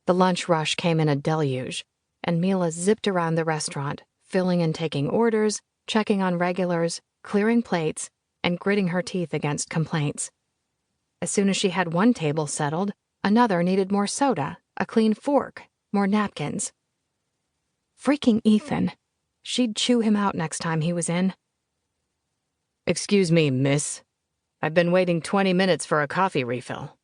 The lunch rush came in a deluge, and Mila zipped around the restaurant, filling and taking orders, checking on regulars, clearing plates, and gritting her teeth against complaints. As soon as she had one table settled, another needed more soda, a clean fork, more napkins. Freaking Ethan. She'd chew him out next time he was in. "Excuse me, miss. I've been waiting 20 minutes for a coffee refill."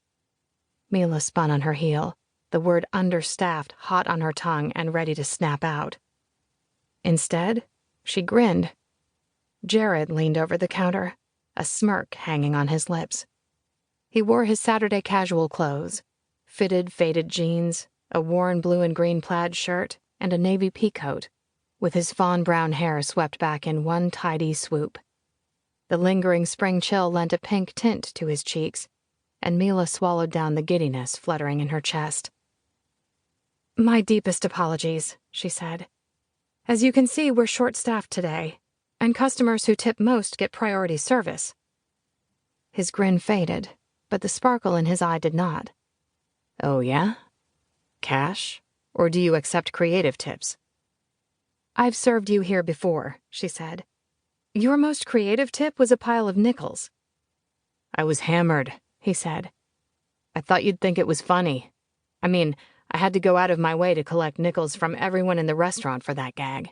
Mila spun on her heel, the word understaffed hot on her tongue and ready to snap out. Instead, she grinned. Jared leaned over the counter, a smirk hanging on his lips. He wore his Saturday casual clothes, fitted faded jeans, a worn blue and green plaid shirt, and a navy peacoat, with his fawn brown hair swept back in one tidy swoop. The lingering spring chill lent a pink tint to his cheeks, and Mila swallowed down the giddiness fluttering in her chest. "My deepest apologies," she said. "As you can see, we're short-staffed today, and customers who tip most get priority service." His grin faded, but the sparkle in his eye did not. "Oh, yeah? Cash? Or do you accept creative tips?" "I've served you here before," she said. "Your most creative tip was a pile of nickels." "I was hammered," he said. "I thought you'd think it was funny. I mean, I had to go out of my way to collect nickels from everyone in the restaurant for that gag.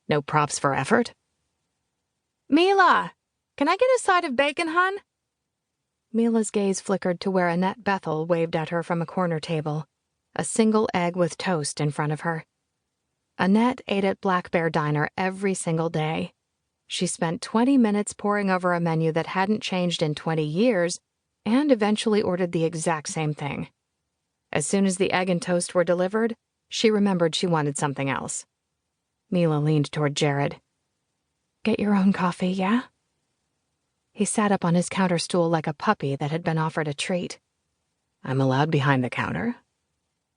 No props for effort?" "Mila, can I get a side of bacon, hun?" Mila's gaze flickered to where Annette Bethel waved at her from a corner table, a single egg with toast in front of her. Annette ate at Black Bear Diner every single day. She spent 20 minutes poring over a menu that hadn't changed in 20 years and eventually ordered the exact same thing. As soon as the egg and toast were delivered, she remembered she wanted something else. Mila leaned toward Jared. "Get your own coffee, yeah?" He sat up on his counter stool like a puppy that had been offered a treat. "I'm allowed behind the counter?"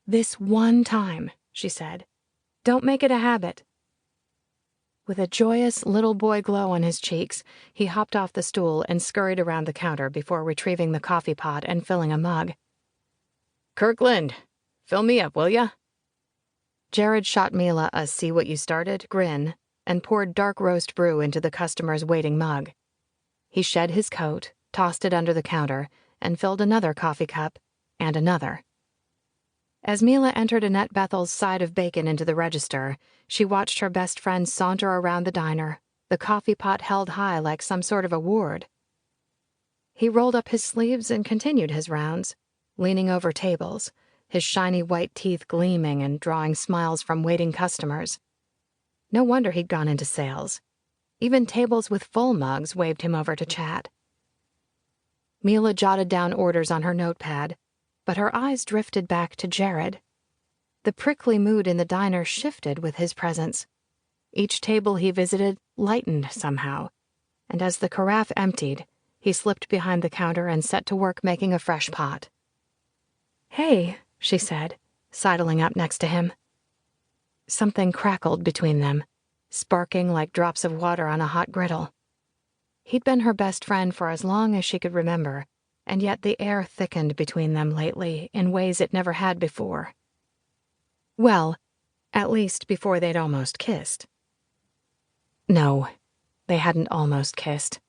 "This one time," she said. "Don't make it a habit." With a joyous little boy glow on his cheeks, he hopped off the stool and scurried around the counter before retrieving the coffee pot and filling a mug. "Kirkland, fill me up, will ya?" Jared shot Mila a see-what-you-started grin and poured dark roast brew into the customer's waiting mug. He shed his coat, tossed it under the counter, and filled another coffee cup, and another. As Mila entered Annette Bethel's side of bacon into the register, she watched her best friend saunter around the diner, the coffee pot held high like some sort of award. He rolled up his sleeves and continued his rounds, leaning over tables, his shiny white teeth gleaming and drawing smiles from waiting customers. No wonder he'd gone into sales. Even tables with full mugs waved him over to chat. Mila jotted down orders on her notepad, but her eyes drifted back to Jared. The prickly mood in the diner shifted with his presence. Each table he visited lightened somehow, and as the carafe emptied, he slipped behind the counter and set to work making a fresh pot. "Hey," she said, sidling up next to him. Something crackled between them, sparking like drops of water on a hot griddle. He'd been her best friend for as long as she could remember, and yet the air thickened between them lately in ways it never had before. Well, at least before they'd almost kissed. No, they hadn't almost kissed.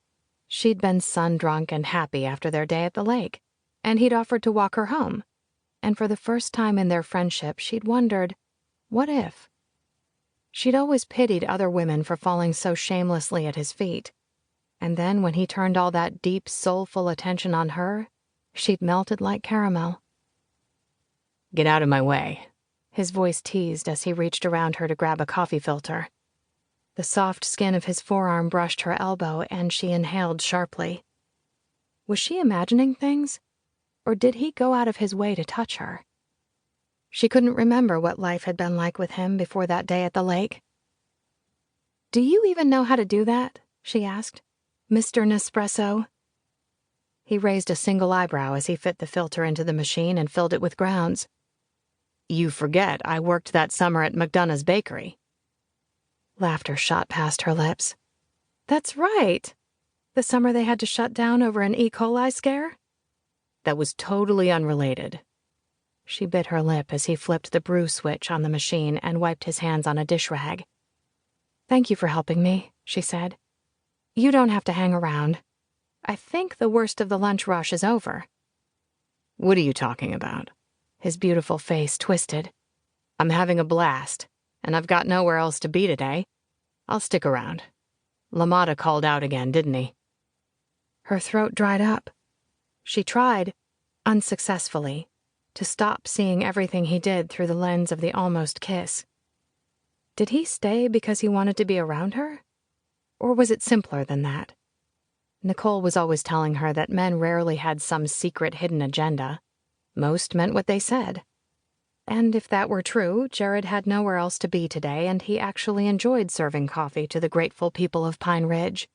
She'd been sun-drunk and happy after their day at the lake, and he'd offered to walk her home. And for the first time in their friendship, she'd wondered, what if? She'd always pitied other women for falling so shamelessly at his feet. And then when he turned all that deep, soulful attention on her, she'd melted like caramel. "Get out of my way," his voice teased as he reached around her to grab a coffee filter. The soft skin of his forearm brushed her elbow, and she inhaled sharply. Was she imagining things? Or did he go out of his way to touch her? She couldn't remember what life had been like with him before that day at the lake. "Do you even know how to do that?" she asked. "Mr. Nespresso?" He raised a single eyebrow as he fit the filter into the machine and filled it with grounds. "You forget I worked that summer at McDonough's Bakery." Laughter shot past her lips. "That's right. The summer they had to shut down over an E. coli scare?" "That was totally unrelated." She bit her lip as he flipped the brew switch on the machine and wiped his hands on a dish rag. "Thank you for helping me," she said. "You don't have to hang around. I think the worst of the lunch rush is over." "What are you talking about?" His beautiful face twisted. "I'm having a blast, and I've got nowhere else to be today. I'll stick around. LaMotta called out again, didn't he?" Her throat dried up. She tried, unsuccessfully, to stop seeing everything he did through the lens of the almost kiss. Did he stay because he wanted to be around her? Or was it simpler than that? Nicole was always telling her that men rarely had some secret hidden agenda. Most meant what they said. And if that were true, Jared had nowhere else to be today, and he actually enjoyed serving coffee to the grateful people of Pine Ridge.